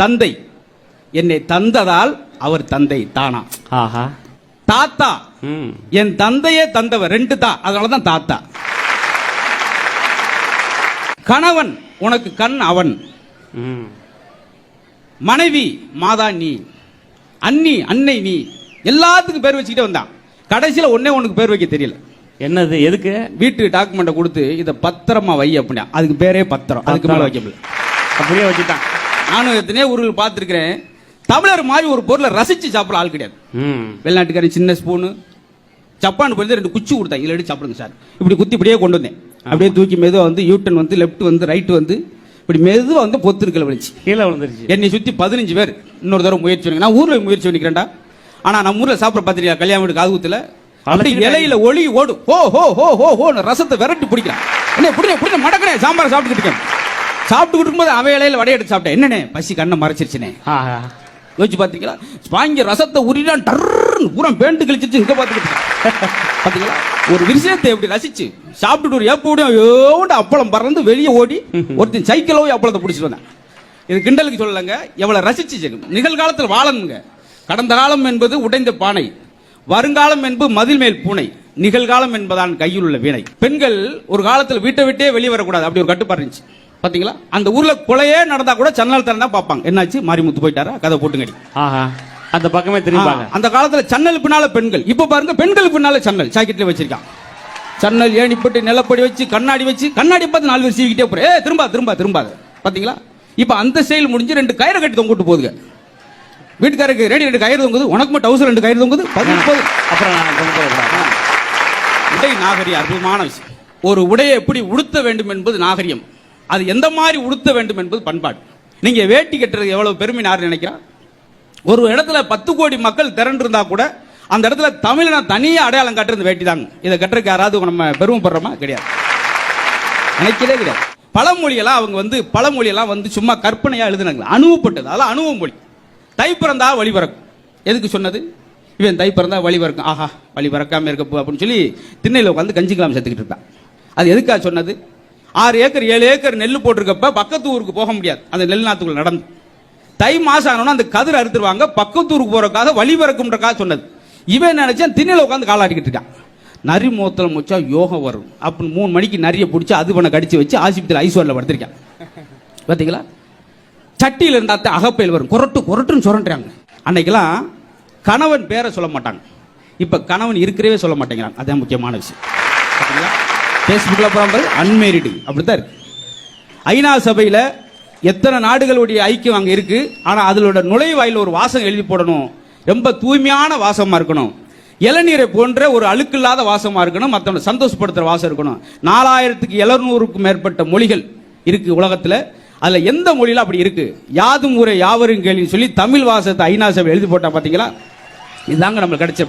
தந்தை என்னை தந்ததால் அவர் தந்தை தானா. ஆஹா. தாத்தா என் தந்தையே தந்தவர், ரெண்டு தான், அதனாலதான் தாத்தா. கணவன் உனக்கு கண் அவன். மனைவி மாதா நீ, அண்ணி அன்னை நீ, எல்லாத்துக்கும் பேர் வச்சுக்கிட்டே வந்தான். கடைசியில ஒன்னே உனக்கு பேர் வைக்க தெரியல. என்னது? எதுக்கு? வீட்டு டாக்குமெண்ட்டை கொடுத்து இதை பத்திரமா வை அப்படின்னா அதுக்கு பேரே பத்திரம், அதுக்கு மேல வைக்க முடியல, அப்படியே வச்சுட்டான். நானும் எத்தனையோ ஊர்கள் பார்த்துருக்கிறேன். தமிழர் மாதிரி ஒரு பொருளை ரசிச்சு சாப்பிட ஆள் கிடையாது. வெளிநாட்டுக்காரன் சின்ன ஸ்பூனு, ஜப்பான் போய் 2 குச்சி கொடுத்தாங்க, இதில் எடுத்து சாப்பிடுங்க சார். இப்படி குத்தி இப்படியே கொண்டு வந்தேன். அப்படியே தூக்கி மெதுவா வந்து யூட்டன் வந்து லெஃப்ட் வந்து ரைட் வந்து இப்படி மெதுவா வந்து பொத்துருக்கல வலிச்சு கீழே விழுந்துருச்சு. என்னை சுத்தி 15 பேர் இன்னொரு தடவை முயற்சி பண்ணி, நான் ஊர்ல முயற்சி பண்ணிக்கிறேன்டா. ஆனா நம்ம ஊர்ல சாப்பிட பார்த்துருக்கா, கல்யாண வீடு காதுகுத்துல இலையில ஒளி ஓடும், ஹோ ஹோ ஹோ ஹோ ஹோ ரசத்தை விரட்டி பிடிக்கிறான். என்ன பிடிக்க மடக்கிறேன், சாம்பார் சாப்பிட்டுக்கிட்டு இருக்கேன். சாப்பிட்டு இருக்கும்போது அவன் இலையில வடைய எடுத்து சாப்பிட்டேன். என்னண்ணே பசி கண்ணை மறைச்சிருச்சுனே. யோசிச்சு பாத்தீங்களா? வாங்கி ரசத்தை உரிடான் டர்ன்னு பூரா பேண்டு கழிச்சிருச்சு. இங்க பாத்துக்கிட்டு பாத்தீங்களா ஒரு விஷயத்தை எப்படி ரசிச்சு சாப்பிட்டுட்டு ஒரு ஏப்போட அப்பளம் பறந்து வெளியே ஓடி ஒருத்தன் சைக்கிளோ அப்பளத்தை பிடிச்சிட்டு வந்தேன். இது கிண்டலுக்கு சொல்லலங்க, எவ்வளவு ரசிச்சு. நிகழ்காலத்தில் வாழணுங்க. கடந்த காலம் என்பது உடைந்த பானை, வருங்காலம் என்பது மதில் மேல் பூனை, நிகழ்காலம் என்பதான் கையில் உள்ள வீணை. பெண்கள் ஒரு காலத்தில் வீட்டை விட்டே வெளியே வரக்கூடாது, அப்படி ஒரு கட்டுப்பாடு இருந்துச்சு. பாத்தீங்களா? அந்த ஊர்ல கொலையே நடந்தா கூட சன்னல் திறந்தா பாப்பாங்க, என்னாச்சு மாரிமுத்து போயிட்டாரா, கதை போட்டுங்கடி, அந்த பக்கமே திரும்பாங்க. அந்த காலத்துல சன்னல் பின்னால பெண்கள், இப்ப பாருங்க பெண்கள் பின்னால சன்னல் சாக்கெட்ல வச்சிருக்கான். சன்னல் ஏணிப்பட்டு நிலப்படி வச்சு கண்ணாடி வச்சு, கண்ணாடி பார்த்து 4 பேர் சீவிக்கிட்டே போற, திரும்பாது. பாத்தீங்களா? இப்ப அந்த செயல் முடிஞ்சு 2 கயிறு கட்டி தொங்கிட்டு போகுதுங்க. வீட்டுக்காரருக்கு ரெடி 2 கயிறு தொங்குது, உனக்கு மட்டும் டவுசர் 2 கயிறு தொங்குது. அப்புறம் உடை நாகரிகம் அற்புதமான விஷயம். ஒரு உடையை எப்படி உடுத்த வேண்டும் என்பது நாகரிகம், அது எந்த மாதிரி உடுத்த வேண்டும் என்பது பண்பாடு. நீங்க வேட்டி கட்டுறது எவ்வளவு பெருமை நார் நினைக்கிறான். ஒரு இடத்துல 10 கோடி மக்கள் திரண்டு இருந்தா கூட அந்த இடத்துல தமிழனை தனியா அடையாளம் காட்டுறது வேட்டி தாங்க. இதை கட்டுறதுக்கு யாராவது நம்ம பெருமைப்படுறோமா? கிடையாது, நினைக்கவே கிடையாது. பழமொழியெல்லாம் அவங்க வந்து பழமொழியெல்லாம் வந்து சும்மா கற்பனையா எழுதுனாங்க, அனுபவப்பட்டது. அதெல்லாம் அனுபவ மொழி. தை பிறந்தா வழி பிறக்கும். எதுக்கு சொன்னது? இவன் தை பிறந்தா வழி பிறக்கும், ஆஹா வழி பிறக்காம இருக்க அப்படின்னு சொல்லி திண்ணையில் உட்காந்து கஞ்சிக்கலாம் செத்துக்கிட்டு இருக்கான். அது எதுக்காக சொன்னது? 6 ஏக்கர் 7 ஏக்கர் நெல் போட்டிருக்கப்ப பக்கத்து ஊருக்கு போக முடியாது, அந்த நெல் நாத்துக்குள்ள நடந்து. தை மாசம் ஆனோன்னா அந்த கதிர் அறுத்துருவாங்க, பக்கத்து ஊருக்கு போறதுக்காக வழி பிறக்கும்ன்றக்காக சொன்னது. இவன் நினைச்சேன் திண்ணையில் உட்காந்து காலாட்டிக்கிட்டு இருக்கான். நரி மோத்தலம் வச்சா யோகம் வரும் அப்படின்னு 3 மணிக்கு நரிய பிடிச்சி அது பண்ண கடிச்சு வச்சு ஆஸ்பத்திரி ஐஸ்வரில் படுத்திருக்கான். பார்த்தீங்களா? சட்டியில் இருந்தாத்த அகப்பையில் வரும், கொரட்டுன்னு சொல்றாங்க. அன்னைக்கெல்லாம் கணவன் பேரை சொல்ல மாட்டாங்க, இப்ப கணவன் இருக்கிறவே சொல்ல மாட்டேங்கிறாங்க. அதான் முக்கியமான விஷயம். பார்த்தீங்களா? பேஸ்புக்கில் போகிற அன்மேரிடு அப்படித்தான் இருக்கு. ஐநா சபையில் எத்தனை நாடுகளுடைய ஐக்கியம் அங்கே இருக்கு. ஆனால் அதோட நுழைவாயில் ஒரு வாசம் எழுதி போடணும், ரொம்ப தூய்மையான வாசமா இருக்கணும், இளநீரை போன்ற ஒரு அழுக்கில்லாத வாசமா இருக்கணும், மற்றவங்க சந்தோஷப்படுத்துற வாசம் இருக்கணும். 4700க்கும் மேற்பட்ட மொழிகள் இருக்கு உலகத்தில். அதுல எந்த மொழியில அப்படி இருக்கு? யாதும் ஊரே யாவரும் கேள்வின்னு சொல்லி தமிழ் வாசத்தை ஐநா சபை எழுதி போட்டா. பாத்தீங்களா? இதுதாங்க நம்மளுக்கு கிடைச்ச